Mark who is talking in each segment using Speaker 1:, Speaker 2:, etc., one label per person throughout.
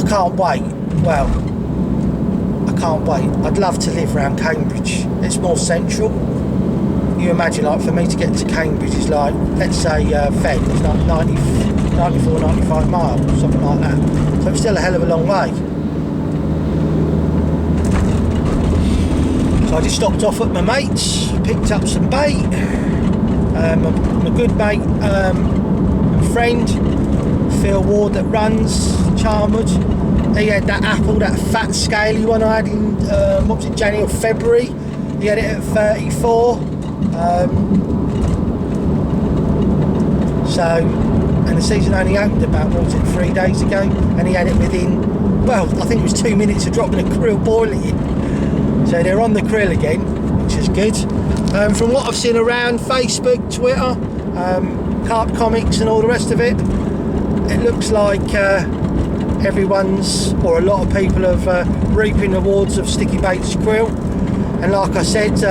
Speaker 1: can't wait. Well, I can't wait. I'd love to live around Cambridge. It's more central. You imagine, like, for me to get to Cambridge is like, let's say Fed, it's like 94, 95 miles, something like that. So it's still a hell of a long way. So I just stopped off at my mate's, picked up some bait. My good mate and friend, Phil Ward, that runs Charmwood, he had that apple, that fat scaly one I had in, what was it, January or February. He had it at 34. And the season only opened about, what was it, 3 days ago, and he had it within, well, I think it was 2 minutes of dropping a krill, boiling it. So they're on the krill again, which is good. From what I've seen around Facebook, Twitter, Carp Comics and all the rest of it, it looks like everyone's, or a lot of people are reaping the rewards of sticky baits krill. And like I said,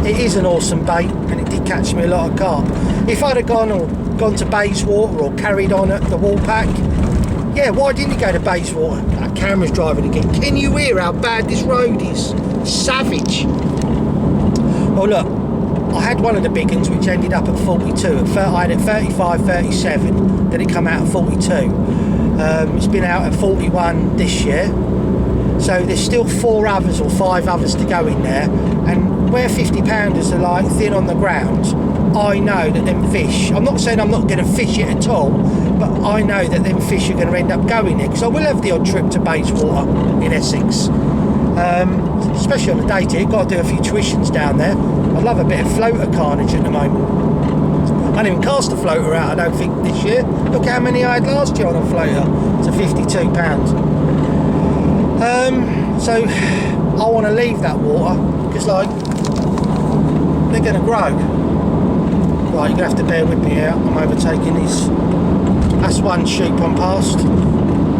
Speaker 1: it is an awesome bait, and it did catch me a lot of carp. If I'd have gone to Bayswater or carried on at the Wallpack, yeah, why didn't you go to Bayswater? That camera's driving again. Can you hear how bad this road is? Savage. Well, look, I had one of the big ones which ended up at 42. I had it 35, 37, then it come out at 42. It's been out at 41 this year. So there's still 4 others or 5 others to go in there, and where 50 pounders are like thin on the ground, I know that them fish, I'm not saying I'm not going to fish it at all, but I know that them fish are going to end up going there, because I will have the odd trip to Bayswater in Essex, especially on the day ticket. Got to do a few tuitions down there. I love a bit of floater carnage at the moment. I didn't even cast a floater out, I don't think, this year. Look how many I had last year on a floater. It's a £52. So I want to leave that water, because like, they're going to grow. Right, you're going to have to bear with me here. I'm overtaking this. That's one sheep on past.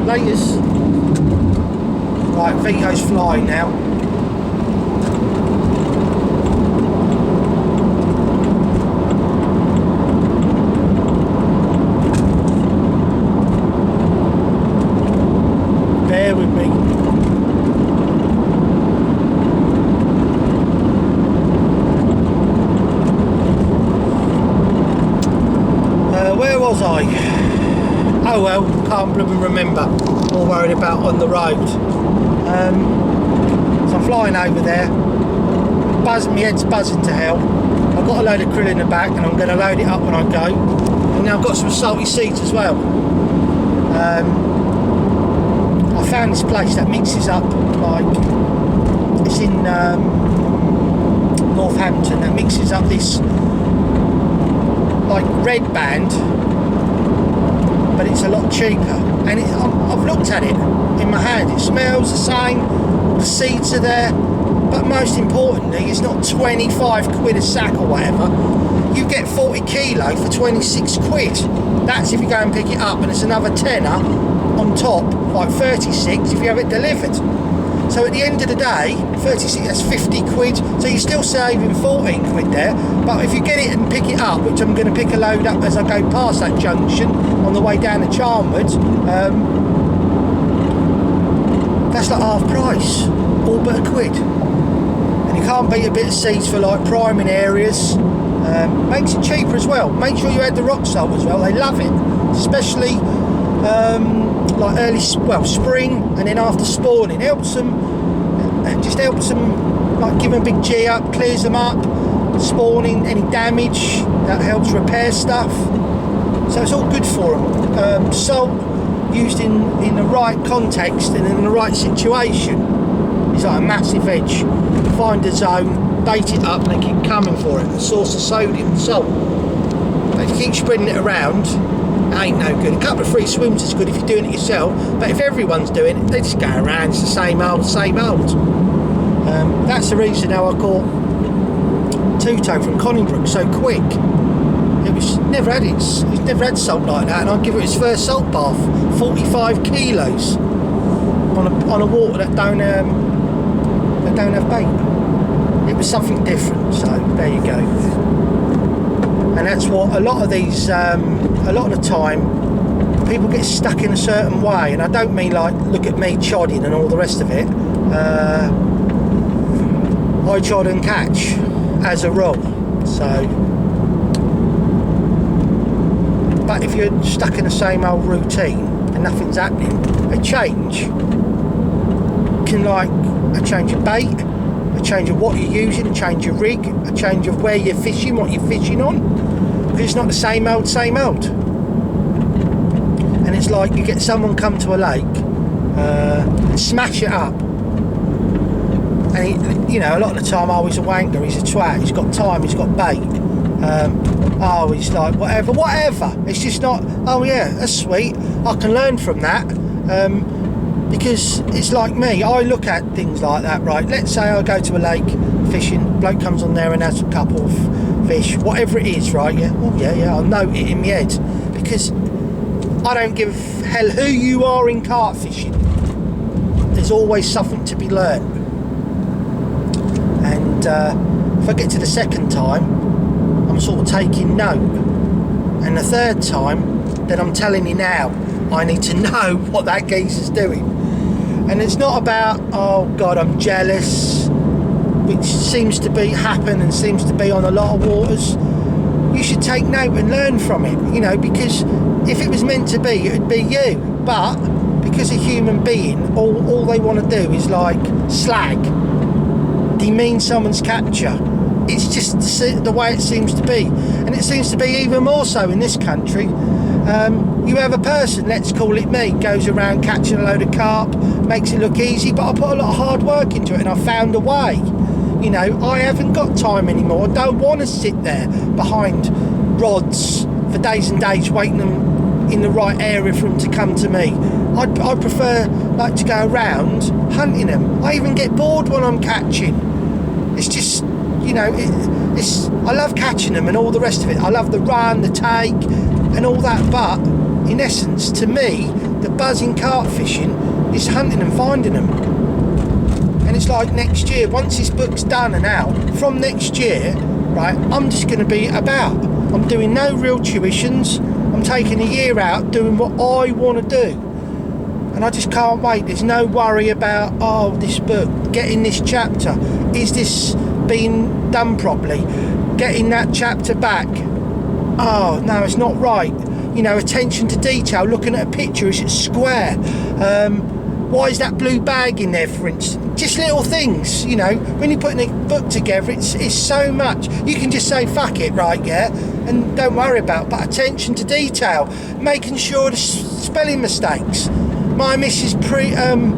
Speaker 1: Laters. Right, Vito's flying now. Bear with me. Where was I? Oh well, can't blooming remember. More worried about on the road. So I'm flying over there. Buzzing, my head's buzzing to hell. I've got a load of krill in the back, and I'm going to load it up when I go. And now I've got some salty seeds as well. I found this place that mixes up, like, it's in Northampton, that mixes up this like red band, but it's a lot cheaper, and I've looked at it in my hand, it smells the same, the seeds are there, but most importantly it's not 25 quid a sack or whatever. You get 40 kilo for 26 quid. That's if you go and pick it up, and it's another tenner on top, like 36 if you have it delivered. So at the end of the day, 36, that's 50 quid. So you're still saving 14 quid there. But if you get it and pick it up, which I'm going to pick a load up as I go past that junction on the way down to Charmwood, that's like half price, all but a quid. And you can't beat a bit of seeds for like priming areas. Makes it cheaper as well. Make sure you add the rock salt as well. They love it, especially like early, well, spring, and then after spawning. Helps them, just helps them, like, give them a big G up, clears them up. Spawning, any damage, that helps repair stuff. So it's all good for them. Salt used in the right context and in the right situation is like a massive edge. Find a zone, bait it up, and they keep coming for it. A source of sodium and salt. But if you keep spreading it around, it ain't no good. A couple of free swims is good if you're doing it yourself, but if everyone's doing it, they just go around. It's the same old, same old. That's the reason how I caught two-toe from Conningbrook so quick. It was never had salt like that, and I'd give it its first salt bath, 45 kilos on a water that don't have bait. It was something different. So there you go. And that's what a lot of these, a lot of the time, people get stuck in a certain way, and I don't mean like look at me chodding and all the rest of it. I chod and catch as a rule, so. But if you're stuck in the same old routine and nothing's happening, a change can, like a change of bait, a change of what you're using, a change of rig, a change of where you're fishing, what you're fishing on, because it's not the same old. And it's like you get someone come to a lake and smash it up, and he, you know, a lot of the time, oh, he's a wanker, he's a twat, he's got time, he's got bait. Oh, he's like whatever. It's just not. Oh yeah, that's sweet. I can learn from that, because it's like me. I look at things like that, right? Let's say I go to a lake fishing. Bloke comes on there and has a couple of fish, whatever it is, right? Yeah. Oh yeah. I'll note it in my head, because I don't give a hell who you are in carp fishing. There's always something to be learned, and if I get to the second time, I'm sort of taking note, and the third time, then I'm telling you now, I need to know what that geezer's doing. And it's not about, oh God, I'm jealous, which seems to be happen and seems to be on a lot of waters. You should take note and learn from it, you know, because if it was meant to be, it would be you. But because a human being, all they want to do is like slag, demean someone's capture. It's just the way it seems to be, and it seems to be even more so in this country. You have a person, let's call it me, goes around catching a load of carp, makes it look easy, but I put a lot of hard work into it and I found a way. You know, I haven't got time anymore. I don't want to sit there behind rods for days and days waiting them in the right area for them to come to me. I prefer like to go around hunting them. I even get bored when I'm catching. It's just, you know, I love catching them and all the rest of it. I love the run, the take and all that, but in essence, to me, the buzz in carp fishing is hunting and finding them. And it's like next year, once this book's done and out, from next year, right, I'm just going to be about. I'm doing no real tuitions. I'm taking a year out doing what I want to do. And I just can't wait. There's no worry about, oh, this book, getting this chapter. Is this being done properly? Getting that chapter back? Oh, no, it's not right. You know, attention to detail, looking at a picture, is it square? Why is that blue bag in there, for instance? Just little things, you know. When you're putting a book together, it's so much. You can just say, fuck it, right, yeah? And don't worry about it. But attention to detail, making sure the spelling mistakes. My missus what am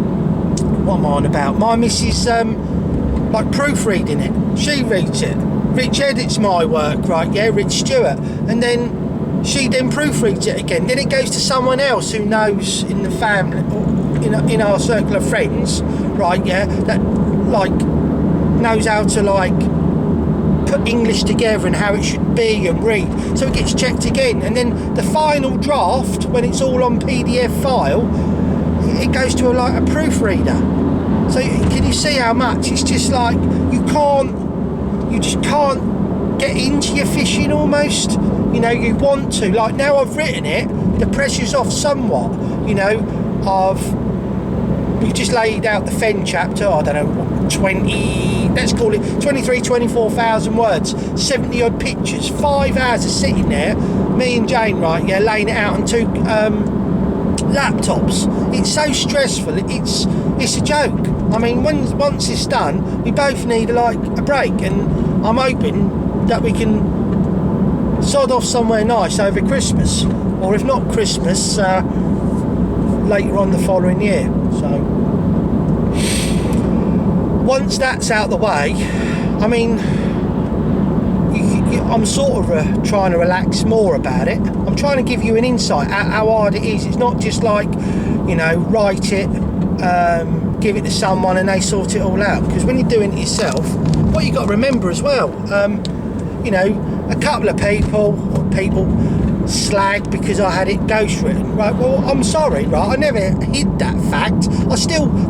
Speaker 1: I on about? My missus like proofreading it. She reads it. Rich edits my work, right? Yeah, Rich Stewart, and then she then proofreads it again. Then it goes to someone else who knows in the family, or in our circle of friends, right? Yeah, that like knows how to like put English together and how it should be and read. So it gets checked again, and then the final draft, when it's all on PDF file, it goes to a proofreader. So can you see how much? It's just like you just can't get into your fishing almost. You know, you want to. Like now I've written it, the pressure's off somewhat. You know, we've just laid out the Fen chapter, I don't know, 20, let's call it 24,000 words, 70 odd pictures, 5 hours of sitting there, me and Jane, right, yeah, laying it out on 2 laptops. It's so stressful, it's a joke. I mean, once it's done, we both need like a break, and I'm hoping that we can sod off somewhere nice over Christmas, or if not Christmas, later on the following year. So once that's out the way, I mean, I'm sort of trying to relax more about it. I'm trying to give you an insight at how hard it is. It's not just like, you know, write it, give it to someone and they sort it all out, because when you're doing it yourself, what you got to remember as well, you know, a couple of people slag because I had it ghostwritten, right? Well, I'm sorry, right? I never hid that fact.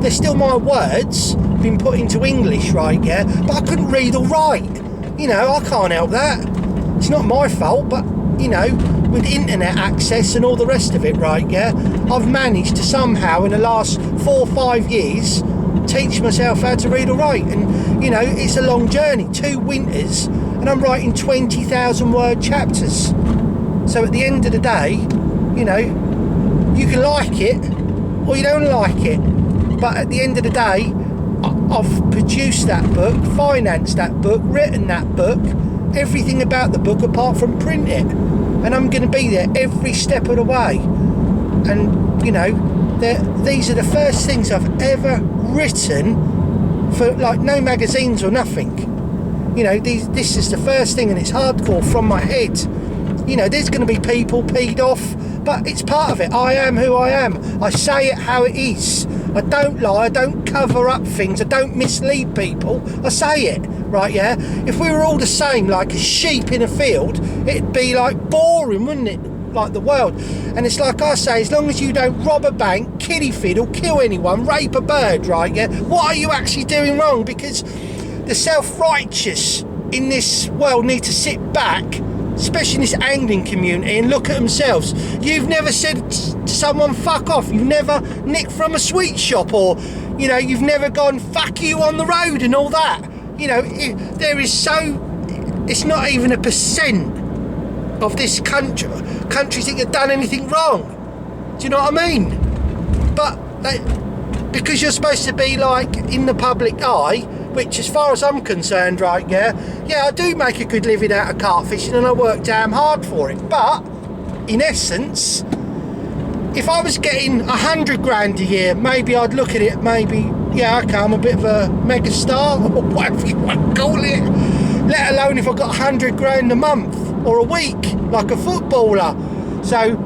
Speaker 1: They're still my words been put into English, right? Yeah, but I couldn't read or write. You know, I can't help that. It's not my fault, but you know, with internet access and all the rest of it, right, yeah, I've managed to somehow in the last 4 or 5 years teach myself how to read or write. And you know, it's a long journey, 2 winters, and I'm writing 20,000 word chapters. So at the end of the day, you know, you can like it or you don't like it, but at the end of the day, I've produced that book, financed that book, written that book, everything about the book apart from print it, and I'm going to be there every step of the way. And you know, these are the first things I've ever written for, like, no magazines or nothing. You know, this is the first thing, and it's hardcore from my head. You know, there's going to be people peed off, but it's part of it. I am who I am. I say it how it is. I don't lie, I don't cover up things, I don't mislead people, I say it, right, yeah? If we were all the same, like a sheep in a field, it'd be like boring, wouldn't it? Like the world. And it's like I say, as long as you don't rob a bank, kiddie fiddle, kill anyone, rape a bird, right, yeah? What are you actually doing wrong? Because the self-righteous in this world need to sit back, especially in this angling community, and look at themselves. You've never said to someone fuck off, you've never nicked from a sweet shop, or you know, you've never gone fuck you on the road and all that. You know, it's not even a % of this countries think they've done anything wrong. Do you know what I mean? But because you're supposed to be like in the public eye, which as far as I'm concerned, right, yeah, I do make a good living out of carp fishing and I work damn hard for it. But in essence, if I was getting 100 grand a year, maybe I'd look at it, maybe, yeah, okay, I'm a bit of a mega star, or whatever you want to call it. Let alone if I got 100 grand a month or a week, like a footballer. So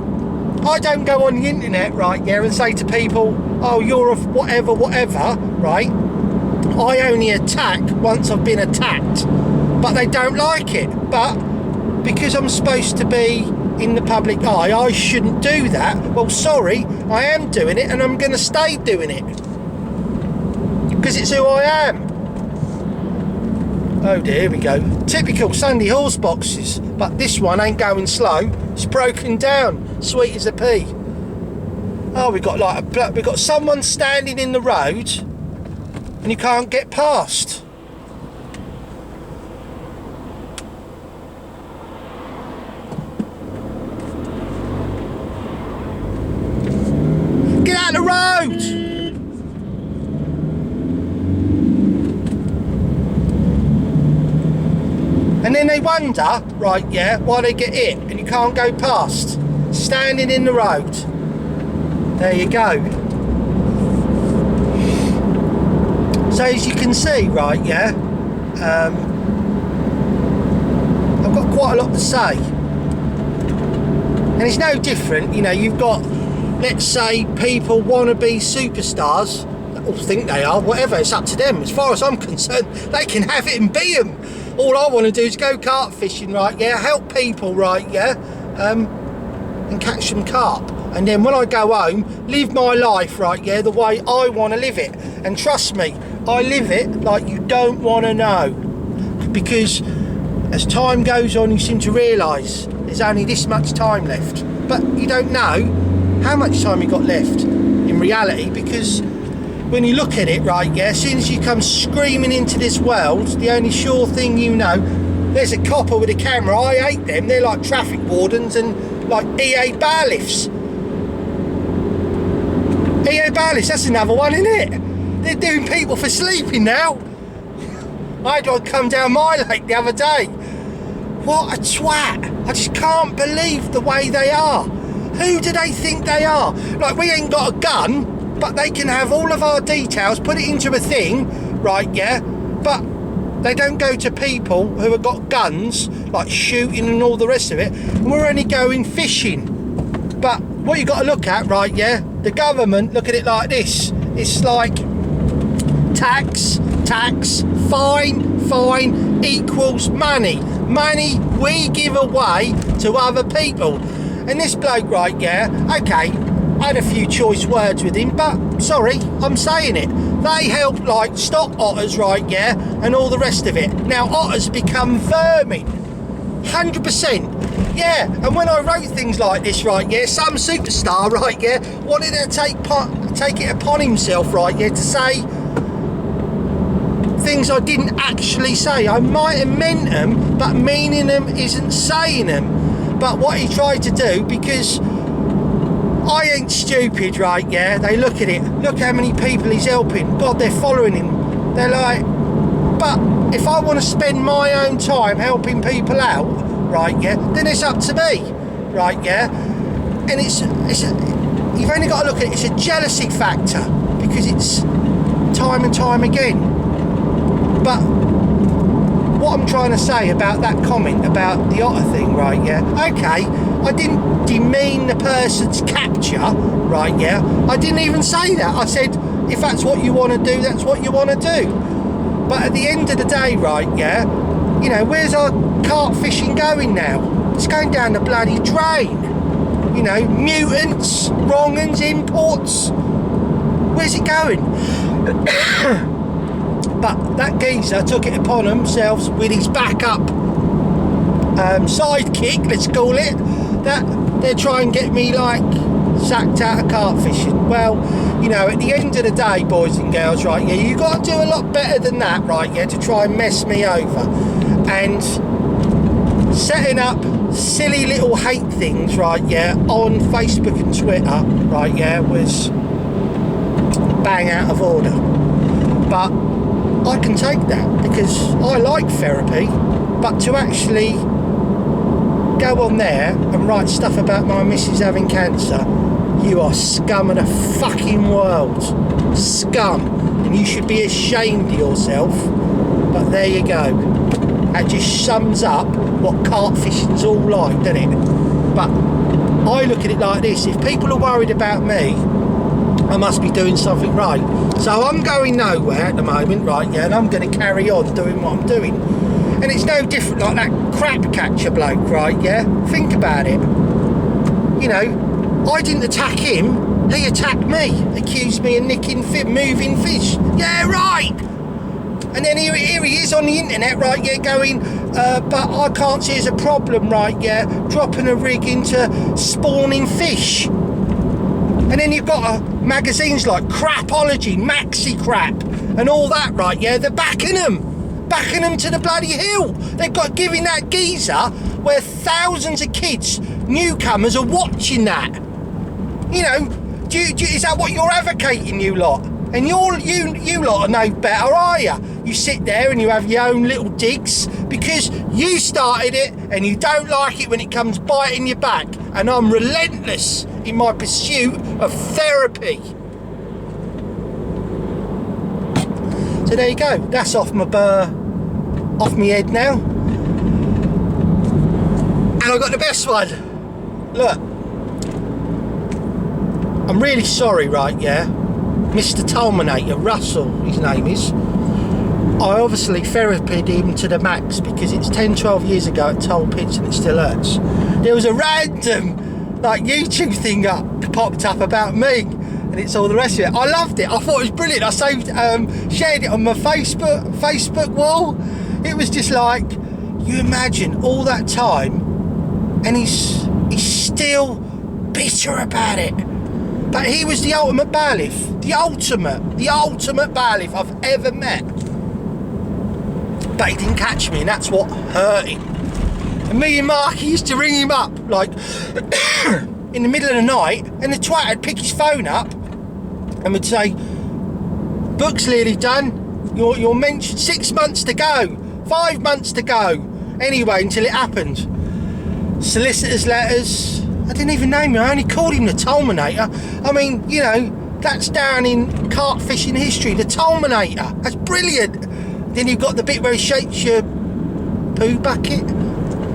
Speaker 1: I don't go on the internet, right, yeah, and say to people, oh, you're a whatever, right? I only attack once I've been attacked, but they don't like it. But because I'm supposed to be in the public eye, I shouldn't do that. Well, sorry, I am doing it, and I'm going to stay doing it because it's who I am. Oh dear, here we go. Typical Sunday horse boxes, but this one ain't going slow. It's broken down, sweet as a pea. Oh, we got someone standing in the road, and you can't get past. Get out of the road! And then they wonder, right, yeah, why they get hit and you can't go past. Standing in the road. There you go. So as you can see, right, yeah, I've got quite a lot to say. And it's no different, you know, you've got, let's say, people want to be superstars, or think they are, whatever, it's up to them. As far as I'm concerned, they can have it and be them. All I want to do is go carp fishing, right, yeah, help people, right, yeah, and catch some carp. And then when I go home, live my life, right, yeah, the way I want to live it. And trust me, I live it like you don't want to know. Because as time goes on, you seem to realise there's only this much time left. But you don't know how much time you got left in reality, because when you look at it, right, yeah, as soon as you come screaming into this world, the only sure thing you know, there's a copper with a camera. I hate them. They're like traffic wardens and like EA bailiffs. EA bailiffs, that's another one, isn't it? They're doing people for sleeping now. I had one come down my lake the other day. What a twat. I just can't believe the way they are. Who do they think they are? Like, we ain't got a gun, but they can have all of our details, put it into a thing, right, yeah? But they don't go to people who have got guns, like shooting and all the rest of it, and we're only going fishing. But what you got to look at, right, yeah, the government look at it like this. It's like tax, fine equals money. Money we give away to other people. And this bloke, right, yeah, okay, I had a few choice words with him, but sorry, I'm saying it. They help, like, stop otters, right, yeah, and all the rest of it. Now, otters become vermin. 100%. Yeah, and when I wrote things like this, right, yeah, some superstar, right, yeah, wanted to take it upon himself, right, yeah, to say things I didn't actually say. I might have meant them, but meaning them isn't saying them. But what he tried to do, because I ain't stupid, right, yeah, they look at it, look how many people he's helping, God, they're following him, they're like, but if I want to spend my own time helping people out, right, yeah, then it's up to me, right, yeah, and it's you've only got to look at it, it's a jealousy factor, because it's time and time again. But what I'm trying to say about that comment about the otter thing, right, yeah, okay, I didn't demean the person's capture, right, yeah, I didn't even say that. I said, if that's what you want to do, that's what you want to do. But at the end of the day, right, yeah, you know, where's our carp fishing going now? It's going down the bloody drain. You know, mutants, wrong uns, imports. Where's it going? But that geezer took it upon himself with his backup sidekick, let's call it, that they're trying to get me like sacked out of carp fishing. Well, you know, at the end of the day, boys and girls, right, yeah, you got to do a lot better than that, right, yeah, to try and mess me over. And setting up silly little hate things, right, yeah, on Facebook and Twitter, right, yeah, was bang out of order. But I can take that because I like therapy, but to actually go on there and write stuff about my missus having cancer, you are scum of the fucking world. Scum. And you should be ashamed of yourself. But there you go. That just sums up what carp fishing's all like, doesn't it? But I look at it like this. If people are worried about me, I must be doing something right. So I'm going nowhere at the moment, right, yeah, and I'm going to carry on doing what I'm doing. And it's no different like that crap catcher bloke, right, yeah? Think about it. You know, I didn't attack him, he attacked me. Accused me of nicking moving fish. Yeah, right! And then here he is on the internet, right, yeah, going, but I can't see as a problem, right, yeah, dropping a rig into spawning fish. And then you've got magazines like Crapology, Maxi Crap, and all that, right, yeah, they're backing them to the bloody hill. They've got giving that geezer where thousands of kids, newcomers, are watching that. You know, is that what you're advocating, you lot? And you lot are no better, are you? You sit there and you have your own little digs because you started it and you don't like it when it comes biting your back. And I'm relentless in my pursuit of therapy. So there you go. That's off my head now. And I got the best one. Look, I'm really sorry, right? Yeah. Mr. Tolminator, Russell, his name is. I obviously therapied him to the max because it's 10-12 years ago at Toll Pits and it still hurts. There was a random like YouTube thing popped up about me and it's all the rest of it. I loved it. I thought it was brilliant. I shared it on my Facebook wall. It was just like, you imagine all that time and he's still bitter about it. But he was the ultimate bailiff. The ultimate bailiff I've ever met. But he didn't catch me, and that's what hurt him. And me and Mark used to ring him up, like, in the middle of the night, and the twat would pick his phone up and would say, book's nearly done, you're mentioned, 6 months to go, 5 months to go. Anyway, until it happened. Solicitors' letters, I didn't even name him, I only called him the Tolminator. I mean, you know, that's down in carp fishing history, the Tolminator. That's brilliant. Then you've got the bit where he shakes your poo bucket.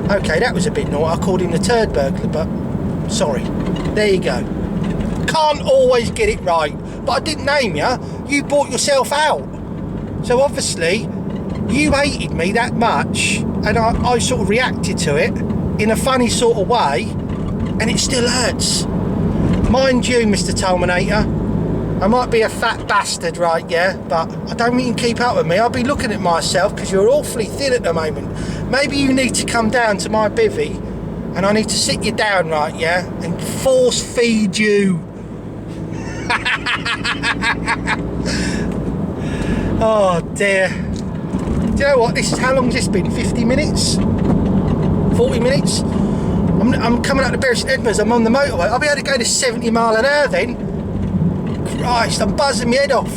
Speaker 1: Okay, that was a bit naughty. I called him the turd burglar, but sorry. There you go. Can't always get it right. But I didn't name you. You bought yourself out. So obviously, you hated me that much, and I sort of reacted to it in a funny sort of way, and it still hurts. Mind you, Mr. Tolminator, I might be a fat bastard, right, yeah, but I don't mean you keep up with me. I'll be looking at myself because you're awfully thin at the moment. Maybe you need to come down to my bivvy and I need to sit you down, right, yeah, and force feed you. Oh dear. Do you know what? This is, how long has this been? 50 minutes? 40 minutes? I'm coming up to Bury St Edmunds, I'm on the motorway. I'll be able to go to 70 mile an hour then. Christ, I'm buzzing my head off.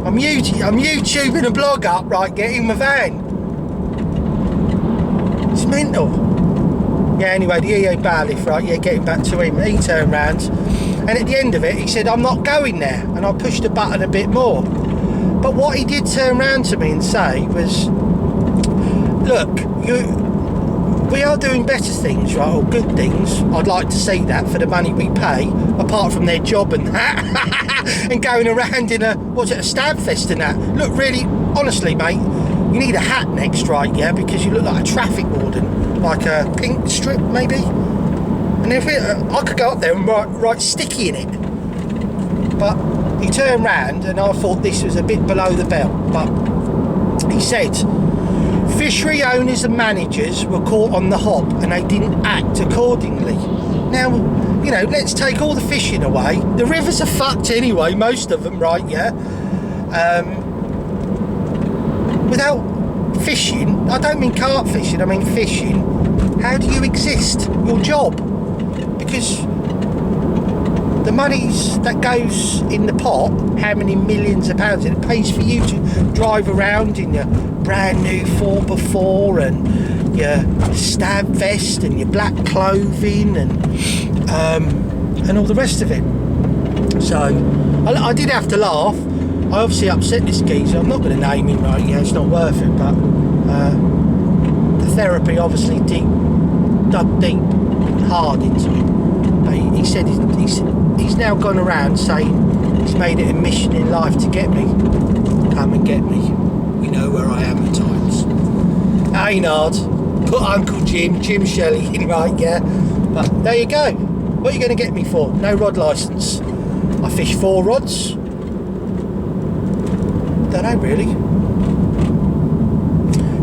Speaker 1: I'm YouTubing a blog up, right, getting my van. It's mental. Yeah, anyway, the EA bailiff, right, yeah, getting back to him, he turned round, and at the end of it, he said, I'm not going there, and I pushed the button a bit more. But what he did turn round to me and say was, look, we are doing better things, right, or good things. I'd like to see that for the money we pay, apart from their job and that, and going around in a, what's it, a stab fest and that. Look, really, honestly, mate, you need a hat next, right, yeah, because you look like a traffic warden, like a pink strip, maybe. And if I could go up there and write sticky in it. But he turned round and I thought this was a bit below the belt. But he said, fishery owners and managers were caught on the hop and they didn't act accordingly. Now, you know, let's take all the fishing away. The rivers are fucked anyway, most of them, right, yeah? Without fishing, I don't mean carp fishing, I mean fishing. How do you exist? Your job? Because the monies that goes in the pot, how many millions of pounds, it pays for you to drive around in your brand new 4x4 and your stab vest and your black clothing and all the rest of it. So I did have to laugh. I obviously upset this geezer. I'm not going to name him, right, yeah, it's not worth it, but the therapy obviously dug deep hard into him. But he said he's now gone around saying he's made it a mission in life to get me. Come and get me. You know where I am at times. Aynard, put Uncle Jim Shelley in, right, yeah. But there you go. What are you going to get me for? No rod licence. I fish 4 rods. Don't know really.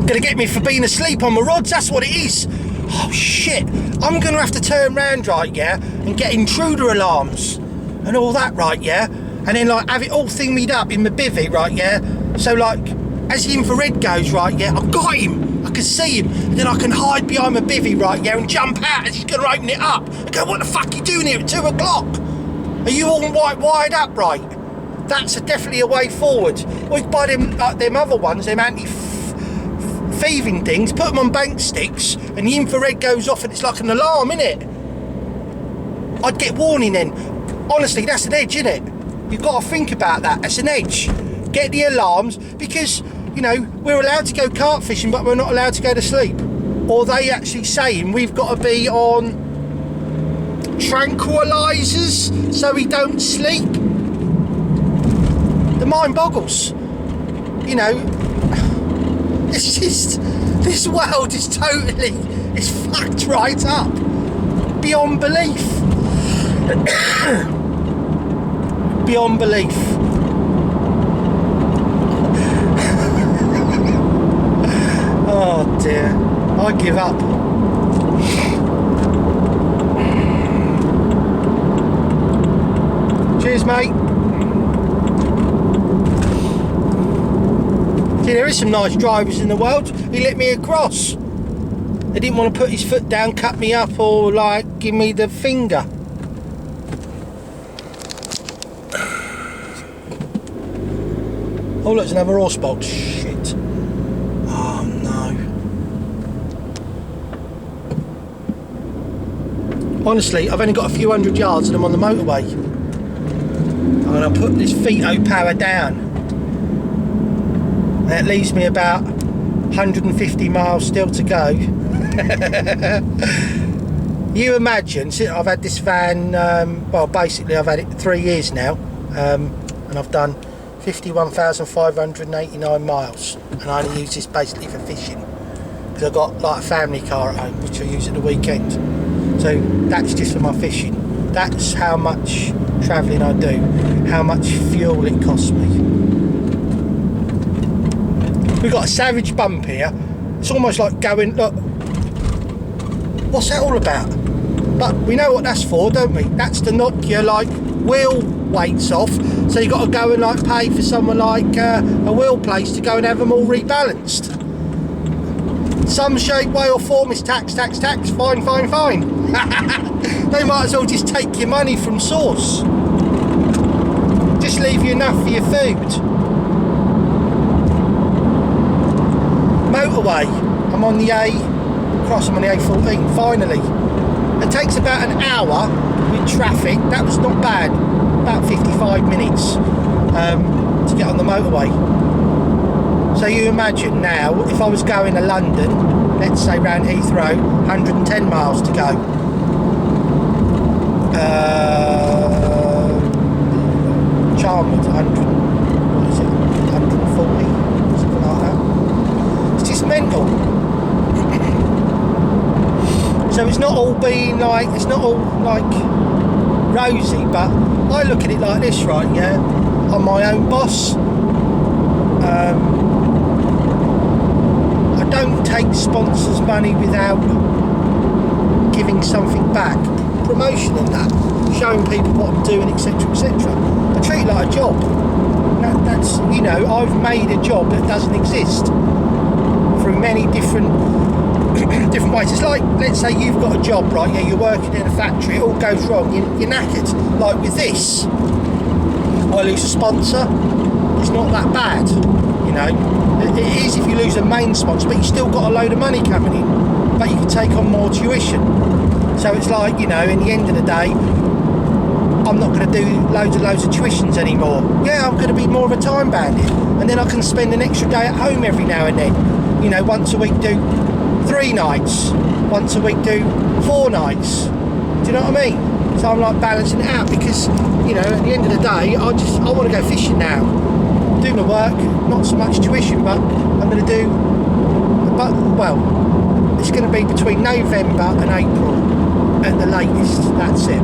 Speaker 1: Going to get me for being asleep on my rods, that's what it is. Oh shit, I'm going to have to turn round, right, yeah, and get intruder alarms and all that, right, yeah, and then like have it all thingied up in my bivvy, right, yeah, so like as the infrared goes, right, yeah, I've got him, I can see him, and then I can hide behind my bivvy, right, yeah, and jump out and she's going to open it up and go, what the fuck are you doing here at 2 o'clock? Are you all wired up, right? That's definitely a way forward. Or you buy them, like them other ones, them anti-thieving things, put them on bank sticks, and the infrared goes off and it's like an alarm, innit? I'd get warning then. Honestly, that's an edge, innit? You've got to think about that. That's an edge. Get the alarms, because, you know, we're allowed to go carp fishing, but we're not allowed to go to sleep. Or they actually saying we've got to be on tranquilizers so we don't sleep. The mind boggles. You know, it's just, this world is totally, it's fucked right up. Beyond belief. Beyond belief. Oh dear, I give up. Cheers, mate. See, there is some nice drivers in the world. He let me across. They didn't want to put his foot down, cut me up, or like give me the finger. Oh look, there's another horse box. Shit. Oh no. Honestly, I've only got a few hundred yards and I'm on the motorway. I'm going to put this veto power down. That leaves me about 150 miles still to go. You imagine, I've had this van, well basically I've had it 3 years now, and I've done 51,589 miles, and I only use this basically for fishing, because I've got like a family car at home which I use at the weekend, so that's just for my fishing. That's how much travelling I do, how much fuel it costs me. We've got a savage bump here. It's almost like going, look, What's that all about? But we know what that's for, don't we? That's to knock your like wheel weights off, so you've got to go and like pay for someone like a wheel place to go and have them all rebalanced. Some shape, way or form is tax, fine. They might as well just take your money from source. Just leave you enough for your food. Motorway, I'm on the A14 finally. It takes about an hour with traffic. That was not bad, about 55 minutes to get on the motorway. So you imagine now, if I was going to London, let's say round Heathrow, 110 miles to go. Charmwood, 100, what is it, 140, something like that. It's just mental. So it's not all being like, it's not all like rosy, but I look at it like this, right, yeah? I'm my own boss. I don't take sponsors' money without giving something back. Promotion and that, showing people what I'm doing, etc, etc. I treat it like a job. That's, you know, I've made a job that doesn't exist through many different ways. It's like, let's say you've got a job, right? Yeah, you're working in a factory, it all goes wrong, you're knackered. Like with this, I lose a sponsor, it's not that bad, you know. It is if you lose a main sponsor, but you still got a load of money coming in, but you can take on more tuition. So it's like, you know, in the end of the day, I'm not going to do loads of tuitions anymore. Yeah, I'm going to be more of a time bandit, and then I can spend an extra day at home every now and then. You know, once a week do 3 nights, once a week do 4 nights. Do you know what I mean? So I'm like balancing it out, because, you know, at the end of the day, I want to go fishing now. Do my work, not so much tuition, but I'm going to do, well, it's going to be between November and April at the latest, that's it.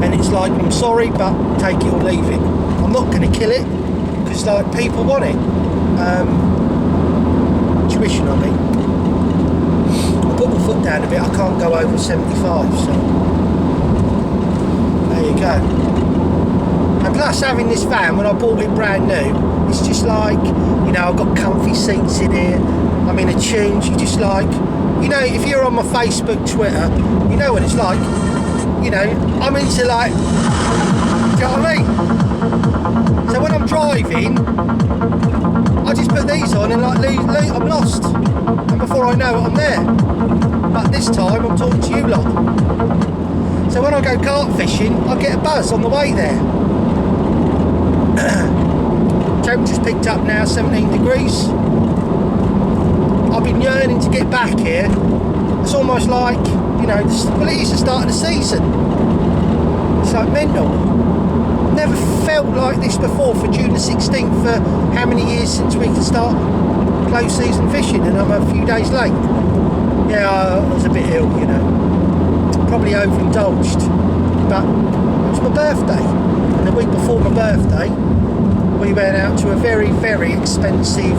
Speaker 1: And it's like, I'm sorry, but take it or leave it. I'm not going to kill it, because like people want it. Tuition, I mean. I'll put my foot down a bit, I can't go over 75, so there you go. And plus, having this van, when I bought it brand new, it's just like, you know, I've got comfy seats in here, I'm in a tunes, you just like, you know, if you're on my Facebook, Twitter, you know what it's like. You know, I'm into like, do you know what I mean? So when I'm driving, I just put these on and like, I'm lost. And before I know it, I'm there. But this time, I'm talking to you lot. So when I go carp fishing, I get a buzz on the way there. Temperature's picked up now, 17 degrees. I've been yearning to get back here. It's almost like, you know, well, it is the start of the season. It's like mental. Never felt like this before for June the 16th, for how many years since we can start close season fishing, and I'm a few days late. Yeah, I was a bit ill, you know. Probably overindulged. But it was my birthday. And the week before my birthday, we went out to a very, very expensive